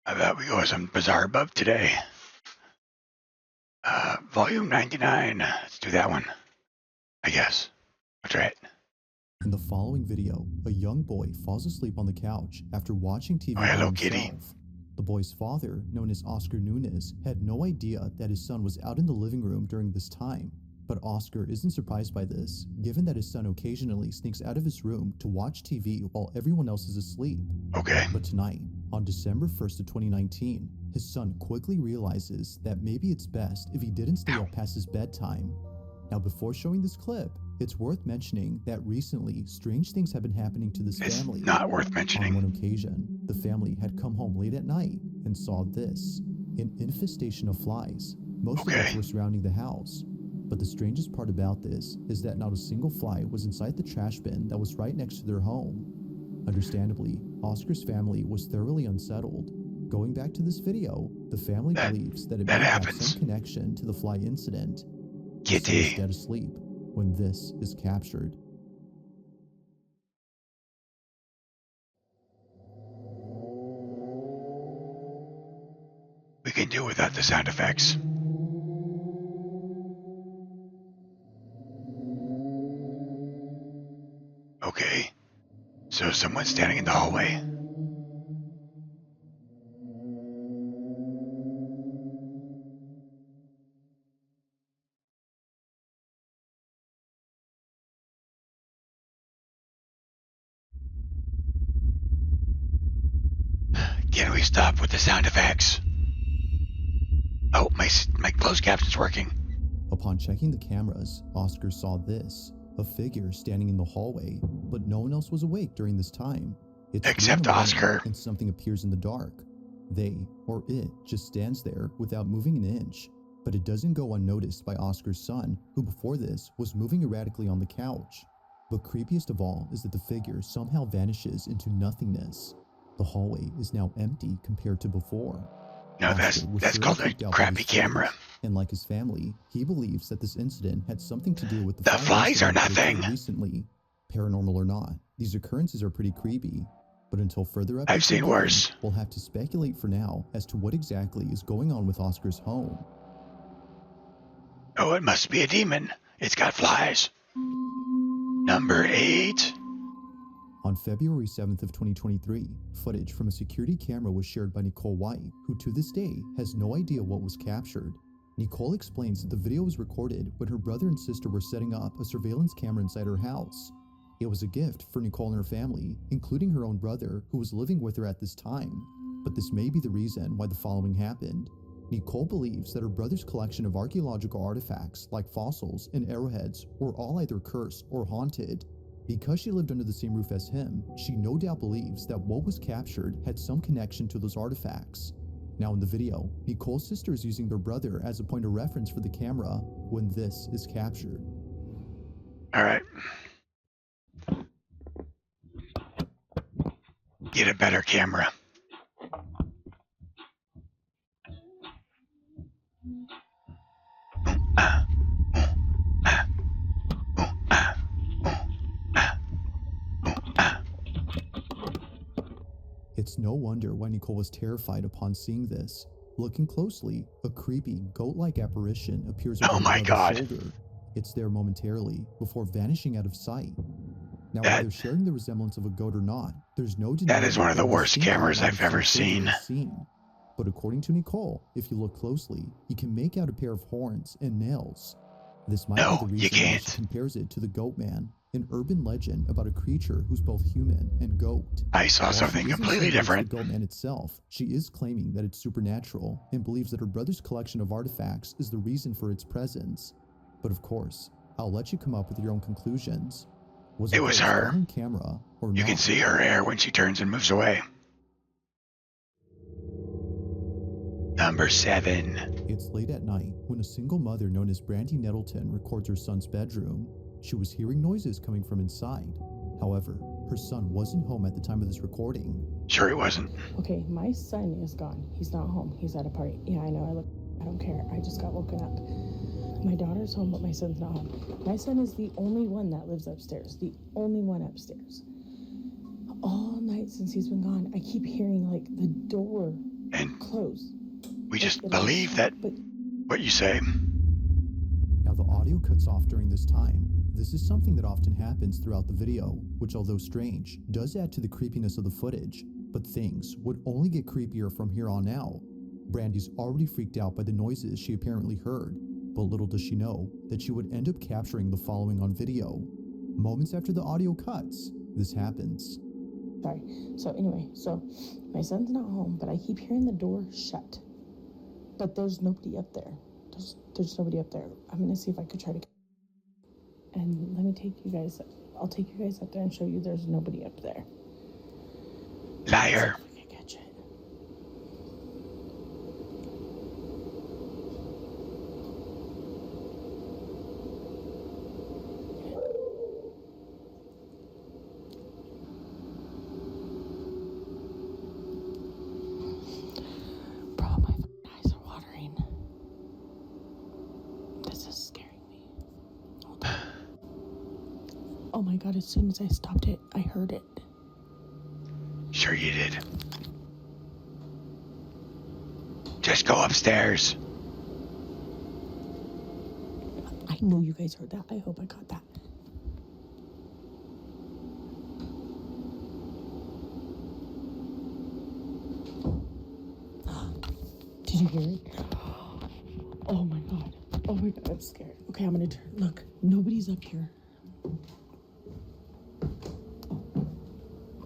I thought we go with some BizarreBub today. Volume 99. Let's do that one, I guess. That's right. In the following video, a young boy falls asleep on the couch after watching TV by hello, himself. kitty. The boy's father, known as Oscar Nunez, had no idea that his son was out in the living room during this time. But Oscar isn't surprised by this, given that his son occasionally sneaks out of his room to watch TV while everyone else is asleep. Okay. But tonight, on December 1st of 2019, his son quickly realizes that maybe it's best if he didn't stay up past his bedtime. Now, before showing this clip, it's worth mentioning that recently, strange things have been happening to this family. It's not worth mentioning. On one occasion, the family had come home late at night and saw this, an infestation of flies, most of which were surrounding the house. But the strangest part about this is that not a single fly was inside the trash bin that was right next to their home. Understandably, Oscar's family was thoroughly unsettled. Going back to this video, the family believes that it may have some connection to the fly incident. Kitty. Is dead asleep when this is captured. We can do without the sound effects. Okay, so someone's standing in the hallway. Can we stop with the sound effects? Oh, my closed caption's working. Upon checking the cameras, Oscar saw this, a figure standing in the hallway, but no one else was awake during this time. It's except Oscar. And something appears in the dark. They, or it, just stands there without moving an inch. But it doesn't go unnoticed by Oscar's son, who before this was moving erratically on the couch. But creepiest of all is that the figure somehow vanishes into nothingness. The hallway is now empty compared to before. No, that's called a crappy camera. And like his family, he believes that this incident had something to do with the flies are nothing. Recently, paranormal or not, these occurrences are pretty creepy. But until further I've seen worse. We'll have to speculate for now as to what exactly is going on with Oscar's home. Oh, it must be a demon. It's got flies. Number 8. On February 7th of 2023, footage from a security camera was shared by Nicole White, who to this day has no idea what was captured. Nicole explains that the video was recorded when her brother and sister were setting up a surveillance camera inside her house. It was a gift for Nicole and her family, including her own brother, who was living with her at this time. But this may be the reason why the following happened. Nicole believes that her brother's collection of archaeological artifacts, like fossils and arrowheads, were all either cursed or haunted. Because she lived under the same roof as him, she no doubt believes that what was captured had some connection to those artifacts. Now in the video, Nicole's sister is using their brother as a point of reference for the camera when this is captured. All right. Get a better camera. It's no wonder why Nicole was terrified upon seeing this. Looking closely, a creepy, goat-like apparition appears over her shoulder. It's there momentarily, before vanishing out of sight. Now, whether sharing the resemblance of a goat or not, there's no denying that is one of the worst cameras I've ever seen. But according to Nicole, if you look closely, you can make out a pair of horns and nails. This might be the reason why she compares it to the Goat Man, an urban legend about a creature who's both human and goat. I saw something completely different. The Goat Man itself, she is claiming that it's supernatural and believes that her brother's collection of artifacts is the reason for its presence. But of course, I'll let you come up with your own conclusions. It was her. On camera or you can see her hair when she turns and moves away. Number 7. It's late at night when a single mother known as Brandy Nettleton records her son's bedroom. She was hearing noises coming from inside. However, her son wasn't home at the time of this recording. Sure he wasn't. Okay, my son is gone. He's not home. He's at a party. Yeah, I know. I don't care. I just got woken up. My daughter's home, but my son's not home. My son is the only one that lives upstairs. The only one upstairs. All night since he's been gone, I keep hearing like the door And close. we just Like, believe that But what you say. Now the audio cuts off during this time. This is something that often happens throughout the video, which although strange, does add to the creepiness of the footage. But things would only get creepier from here on out. Brandy's already freaked out by the noises she apparently heard, but little does she know that she would end up capturing the following on video. Moments after the audio cuts, this happens. sorry. So anyway, so my son's not home, but I keep hearing the door shut. But there's nobody up there. There's nobody up there. I'm gonna see if I could try to. And let me take you guys. I'll take you guys up there and show you there's nobody up there. Liar. See if I can catch it. Bro, my eyes are watering. This is scaring me. Hold on. Oh my god, as soon as I stopped it, I heard it. Sure you did. Just go upstairs. I know you guys heard that. I hope I caught that. Did you hear it? Oh my god. Oh my god, I'm scared. Okay, I'm gonna turn. Look, nobody's up here.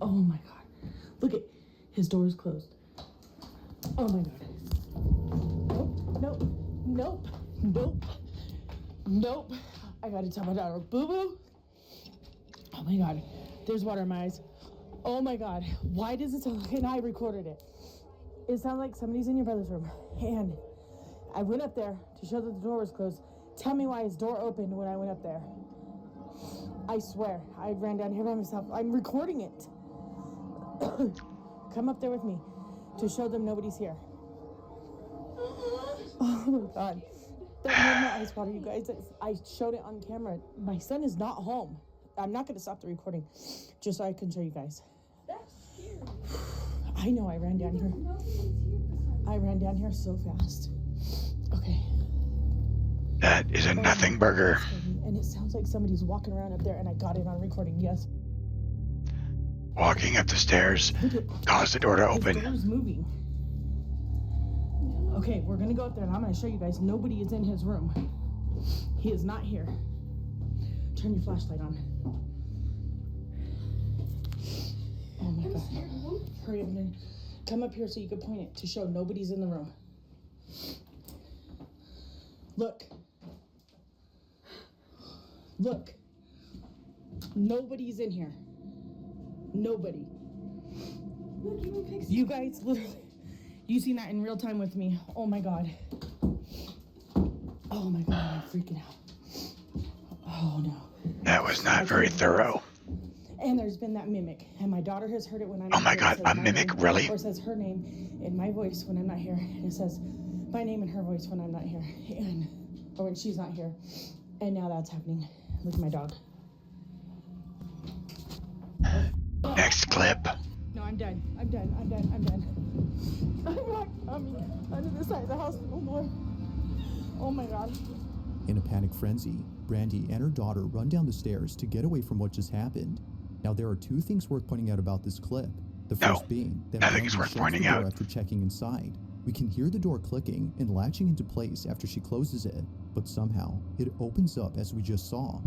Oh my god. Look at his door is closed. Oh my god. Nope, nope, nope, nope. I gotta tell my daughter, boo boo. Oh my god. There's water in my eyes. Oh my god. Why does it sound like, and I recorded it. It sounds like somebody's in your brother's room. And I went up there to show that the door was closed. Tell me why his door opened when I went up there. I swear, I ran down here by myself. I'm recording it. Come up there with me to show them nobody's here. Oh my god. That made my eyes water, you guys. I showed it on camera. My son is not home. I'm not going to stop the recording just so I can show you guys. That's scary. I know, I ran down here. I ran down here so fast. Okay. That is a nothing burger. And it sounds like somebody's walking around up there, and I got it on recording, yes. Walking up the stairs Look at caused the door to his open. door's moving. Okay, we're gonna go up there, and I'm gonna show you guys. Nobody is in his room. He is not here. Turn your flashlight on. Oh my god. Hurry up and come up here so you can point it to show nobody's in the room. Look. Look. Nobody's in here. Nobody. Look, even Pixie. You guys literally, you seen that in real time with me. Oh my god. Oh my god, I'm freaking out. Oh no. That was not very thorough. And there's been that mimic, and my daughter has heard it when I'm Oh not my here. It god, says a my mimic, name, really? Or it says her name in my voice when I'm not here, and it says my name in her voice when I'm not here, and or when she's not here. And now that's happening. Look at my dog. Next clip. No, I'm done. I'm done. I'm done. I'm done. I'm not coming under the side of the house no more. Oh my god. In a panic frenzy, Brandy and her daughter run down the stairs to get away from what just happened. Now, there are two things worth pointing out about this clip. The No, first being that nothing Brandy is worth shuts pointing the door out. after checking inside. We can hear the door clicking and latching into place after she closes it, but somehow it opens up as we just saw.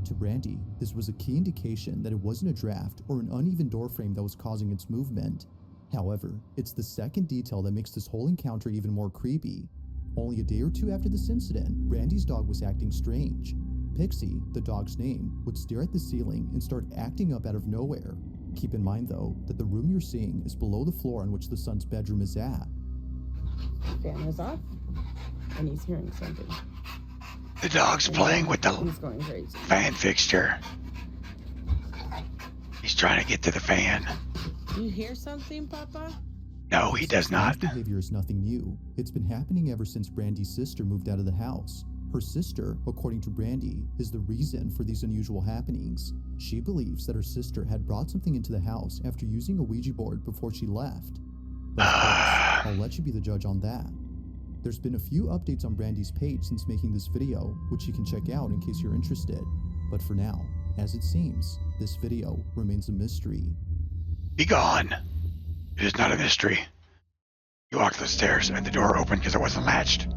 To Brandy, this was a key indication that it wasn't a draft or an uneven door frame that was causing its movement. However, it's the second detail that makes this whole encounter even more creepy. Only a day or two after this incident, Brandy's dog was acting strange. Pixie, the dog's name, would stare at the ceiling and start acting up out of nowhere. Keep in mind, though, that the room you're seeing is below the floor on which the son's bedroom is at. Fan is off, and he's hearing something. The dog's playing with the He's going crazy. fan fixture. He's trying to get to the fan. You hear something, Papa? No, he does not. Strange behavior is nothing new. It's been happening ever since Brandy's sister moved out of the house. Her sister, according to Brandy, is the reason for these unusual happenings. She believes that her sister had brought something into the house after using a Ouija board before she left. But of course, I'll let you be the judge on that. There's been a few updates on Brandy's page since making this video, which you can check out in case you're interested. But for now, as it seems, this video remains a mystery. Be gone. It is not a mystery. You walked the stairs and the door opened because it wasn't latched.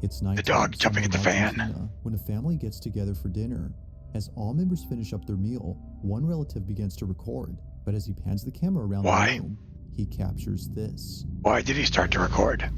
It's night. The dog jumping at the fan. When a family gets together for dinner, as all members finish up their meal, one relative begins to record, but as he pans the camera around the room, he captures this. Why did he start to record?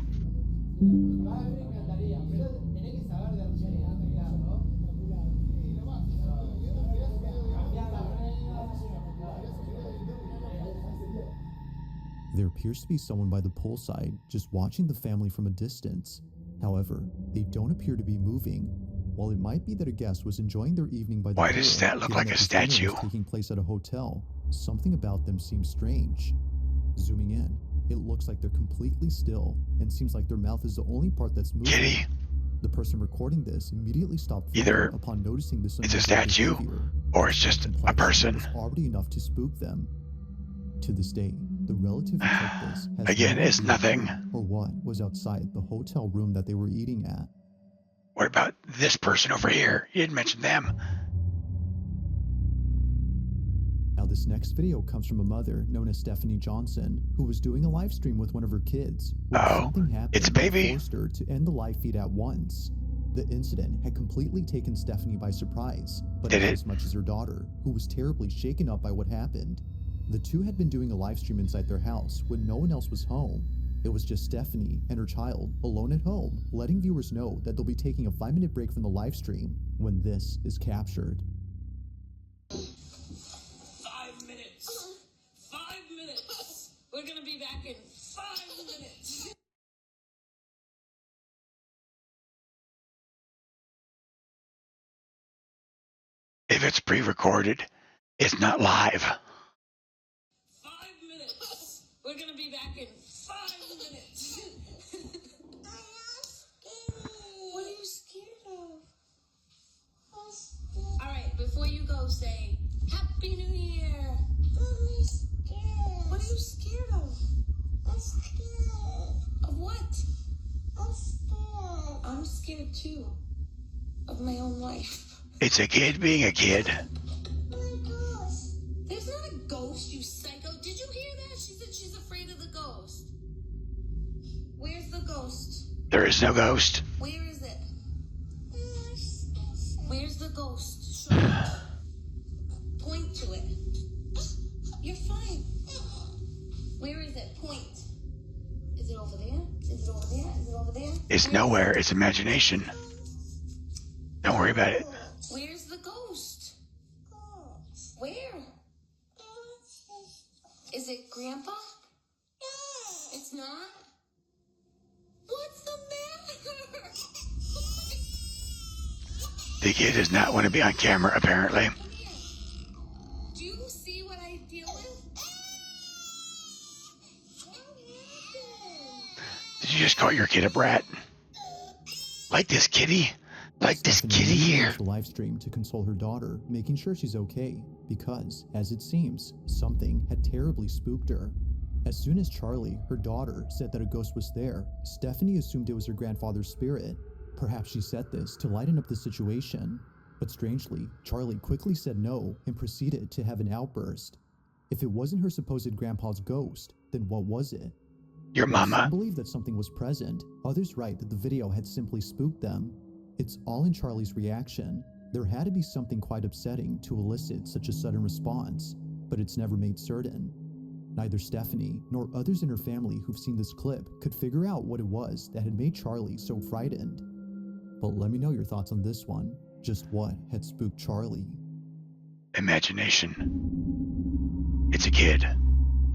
There appears to be someone by the poolside just watching the family from a distance. However, they don't appear to be moving. While it might be that a guest was enjoying their evening by the Why does that look like a statue? Taking place at a hotel, something about them seems strange. Zooming in, it looks like they're completely still and seems like their mouth is the only part that's moving. Kitty. The person recording this immediately stopped Either upon noticing this. It's a statue or it's just a person. Was already enough to spook them. To this day, the relative who took this has Again, no it's idea nothing. who or what was outside the hotel room that they were eating at. What about this person over here? You didn't mention them. Now this next video comes from a mother known as Stephanie Johnson, who was doing a live stream with one of her kids. When something happened, it's a baby. That forced her to end the live feed at once. The incident had completely taken Stephanie by surprise, but not as much as her daughter, who was terribly shaken up by what happened. The two had been doing a live stream inside their house when no one else was home. It was just Stephanie and her child alone at home, letting viewers know that they'll be taking a 5-minute break from the live stream when this is captured. 5 minutes. 5 minutes. We're gonna be back in 5 minutes. If it's pre-recorded, it's not live. 5 minutes. We're gonna be back in 5 minutes. What are you scared of? All right, before you go, say Happy New Year. I'm scared. What are you scared of? I'm scared. Of what? I'm scared. I'm scared too. Of my own life. It's a kid being a kid. There's not a ghost, you psycho. Did you hear that? She said she's afraid of the ghost. Where's the ghost? There is no ghost. Where is it? Where's the ghost? Show me. Point to it. You're fine. Where is it? Point. Is it over there? Is it over there? Is it over there? It's nowhere. It's imagination. Don't worry about it. Where's the ghost? Where? Is it Grandpa? It's not? What's the matter? The kid does not want to be on camera, apparently. Do you see what I deal with? Did you just call your kid a brat? Like this kitty? Like this kitty here. The live stream to console her daughter, making sure she's okay, because, as it seems, something had terribly spooked her. As soon as Charlie, her daughter, said that a ghost was there, Stephanie assumed it was her grandfather's spirit. Perhaps she said this to lighten up the situation. But strangely, Charlie quickly said no and proceeded to have an outburst. If it wasn't her supposed grandpa's ghost, then what was it? Your mama. Some believe that something was present. Others write that the video had simply spooked them. It's all in Charlie's reaction. There had to be something quite upsetting to elicit such a sudden response, but it's never made certain. Neither Stephanie nor others in her family who've seen this clip could figure out what it was that had made Charlie so frightened. But let me know your thoughts on this one. Just what had spooked Charlie? Imagination. It's a kid.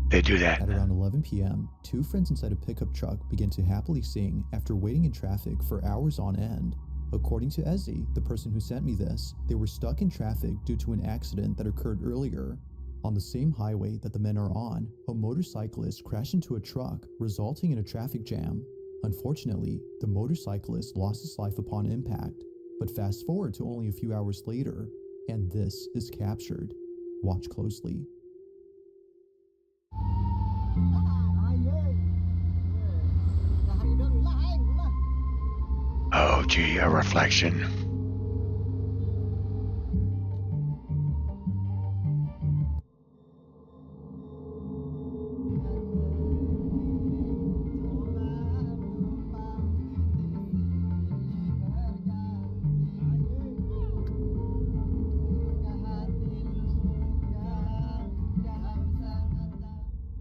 They do that. At around 11 p.m., two friends inside a pickup truck began to happily sing after waiting in traffic for hours on end. According to Ezzy, the person who sent me this, they were stuck in traffic due to an accident that occurred earlier. On the same highway that the men are on, a motorcyclist crashed into a truck, resulting in a traffic jam. Unfortunately, the motorcyclist lost his life upon impact. But fast forward to only a few hours later, and this is captured. Watch closely. Oh gee, a reflection.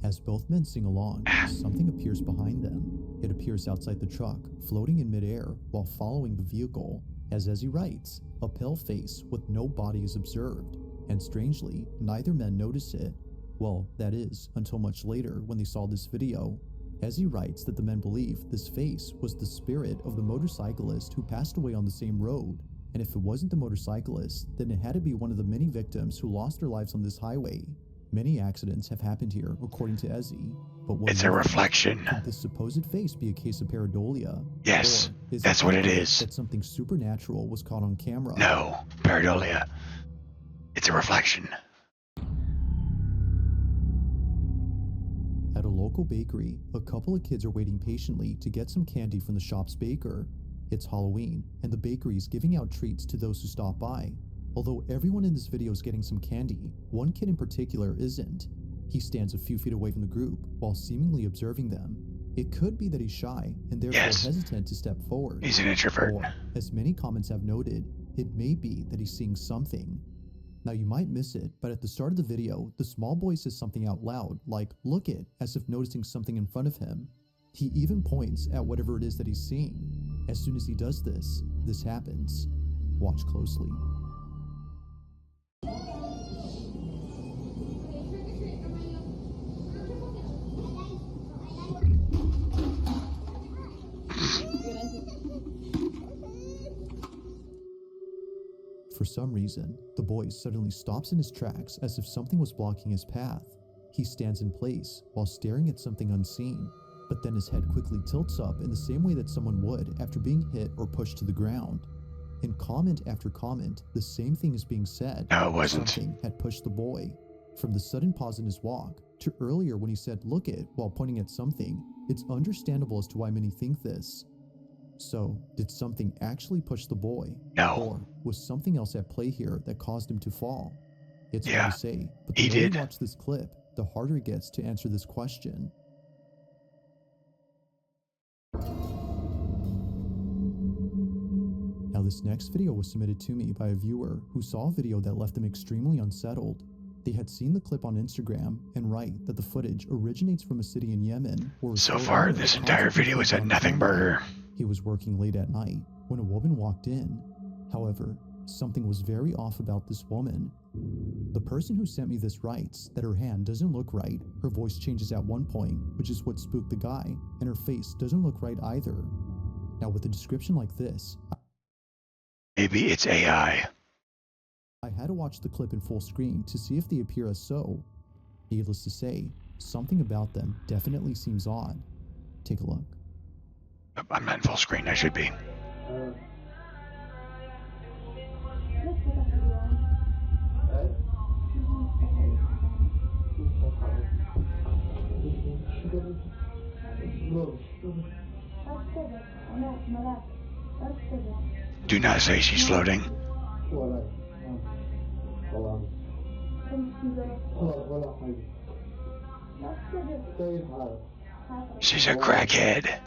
As both men sing along, something appears behind them. It appears outside the truck, floating in midair while following the vehicle. As he writes, a pale face with no body is observed, and strangely, neither men notice it. Well, that is, until much later when they saw this video. As he writes that the men believe this face was the spirit of the motorcyclist who passed away on the same road. And if it wasn't the motorcyclist, then it had to be one of the many victims who lost their lives on this highway. Many accidents have happened here, according to Ezzy. But what It's a reflection. Could this supposed face be a case of pareidolia? Yes, Or is that's what it is. That something supernatural was caught on camera? No, pareidolia. It's a reflection. At a local bakery, a couple of kids are waiting patiently to get some candy from the shop's baker. It's Halloween, and the bakery is giving out treats to those who stop by. Although everyone in this video is getting some candy, one kid in particular isn't. He stands a few feet away from the group while seemingly observing them. It could be that he's shy and therefore hesitant to step forward. He's an introvert. Or, as many comments have noted, it may be that he's seeing something. Now you might miss it, but at the start of the video, the small boy says something out loud, like, "Look it," as if noticing something in front of him. He even points at whatever it is that he's seeing. As soon as he does this, this happens. Watch closely. For some reason, the boy suddenly stops in his tracks as if something was blocking his path. He stands in place while staring at something unseen, but then his head quickly tilts up in the same way that someone would after being hit or pushed to the ground. In comment after comment, the same thing is being said. No, it wasn't. Something had pushed the boy. From the sudden pause in his walk, to earlier when he said "look it" while pointing at something, it's understandable as to why many think this. So, did something actually push the boy? No. Or was something else at play here that caused him to fall? It's Yeah, hard to say, but the he more you did. watch this clip, the harder it gets to answer this question. Now this next video was submitted to me by a viewer who saw a video that left them extremely unsettled. They had seen the clip on Instagram and write that the footage originates from a city in Yemen where So far, this entire video is at Nothing Burger. He was working late at night when a woman walked in. However, something was very off about this woman. The person who sent me this writes that her hand doesn't look right, her voice changes at one point, which is what spooked the guy, and her face doesn't look right either. Now with a description like this, Maybe it's AI. I had to watch the clip in full screen to see if they appear as so. Needless to say, something about them definitely seems odd. Take a look. I'm not in full screen, I should be. Do not say she's floating. She's a crackhead.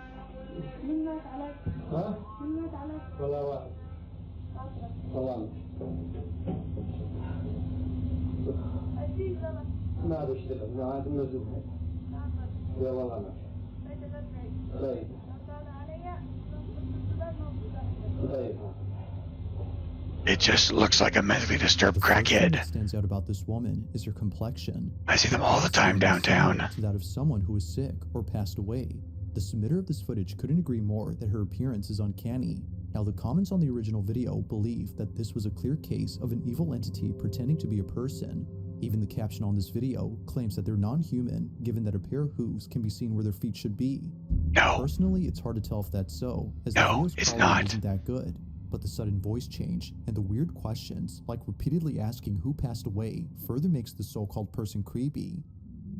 It just looks like a mentally disturbed The first thing crackhead. that stands out about this woman is her complexion. I see them all the time downtown. To that of someone who is sick or passed away. The submitter of this footage couldn't agree more that her appearance is uncanny. Now the comments on the original video believe that this was a clear case of an evil entity pretending to be a person. Even the caption on this video claims that they're non-human, given that a pair of hooves can be seen where their feet should be. No, Personally, it's hard to tell if that's so, as the No, video's it's quality not. isn't that good. But the sudden voice change and the weird questions, like repeatedly asking who passed away, further makes the so-called person creepy.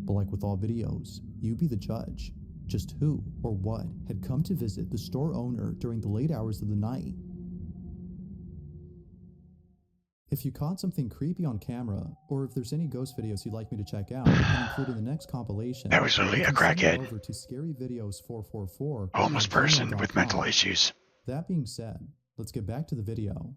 But like with all videos, you be the judge. Just who or what had come to visit the store owner during the late hours of the night? If you caught something creepy on camera, or if there's any ghost videos you'd like me to check out and include in the next compilation, That was literally you a can send them crackhead. over to scaryvideos444 A homeless at person with gmail.com. mental issues. That being said, let's get back to the video.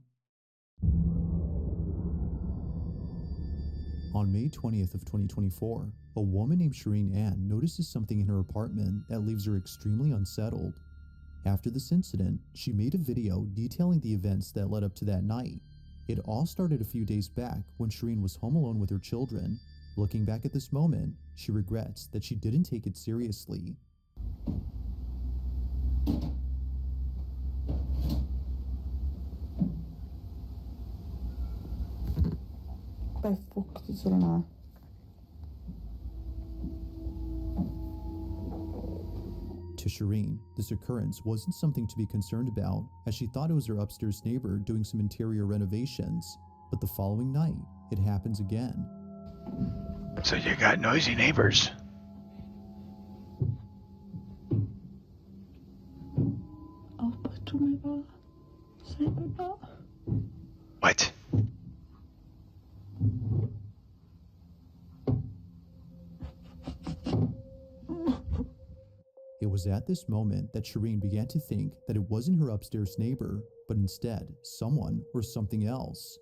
On May 20th of 2024, a woman named Shireen Ann notices something in her apartment that leaves her extremely unsettled. After this incident, she made a video detailing the events that led up to that night. It all started a few days back when Shireen was home alone with her children. Looking back at this moment, she regrets that she didn't take it seriously. Vad fuktigt sådan här. To Shireen, this occurrence wasn't something to be concerned about, as she thought it was her upstairs neighbor doing some interior renovations. But the following night, it happens again. So you got noisy neighbors. Alpa tog mig bara. Säg mig bara. What? It was at this moment that Shireen began to think that it wasn't her upstairs neighbor, but instead someone or something else.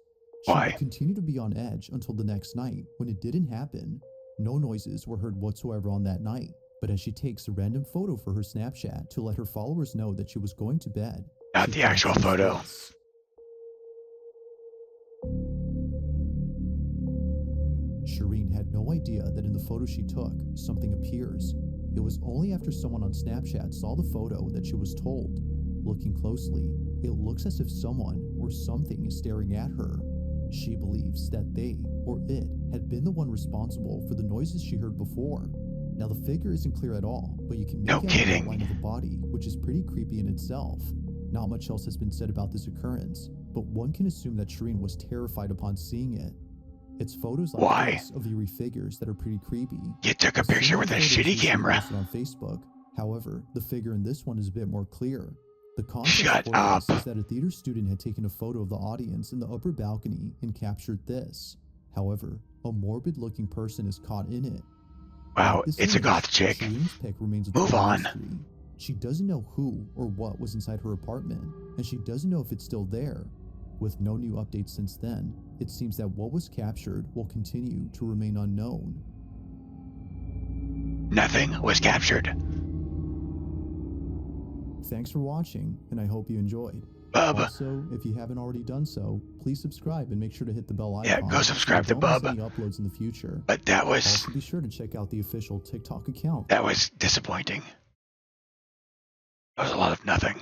She Why? would continue to be on edge until the next night, when it didn't happen. No noises were heard whatsoever on that night, but as she takes a random photo for her Snapchat to let her followers know that she was going to bed. Not she the actual captures photo. this. Shireen had no idea that in the photo she took, something appears. It was only after someone on Snapchat saw the photo that she was told. Looking closely, it looks as if someone or something is staring at her. She believes that they, or it, had been the one responsible for the noises she heard before. Now the figure isn't clear at all, but you can make No out the kidding. outline of the body, which is pretty creepy in itself. Not much else has been said about this occurrence, but one can assume that Shireen was terrified upon seeing it. It's photos like Why? this of eerie figures that are pretty creepy. You took a picture with a Similar photos shitty recently camera. posted on Facebook. However, the figure in this one is a bit more clear. The context Shut for up. this is that a theater student had taken a photo of the audience in the upper balcony and captured this. However, a morbid-looking person is caught in it. Wow, Like this it's a image, goth chick. Shireen's pic remains a Move total on. mystery. She doesn't know who or what was inside her apartment, and she doesn't know if it's still there. With no new updates since then, it seems that what was captured will continue to remain unknown. Nothing was captured. Thanks for watching, and I hope you enjoyed. Bub. Also, if you haven't already done so, please subscribe and make sure to hit the bell icon. Yeah, go subscribe so to you don't miss Bub. any uploads in the future. But that was Also, be sure to check out the official TikTok account. disappointing. That was a lot of nothing.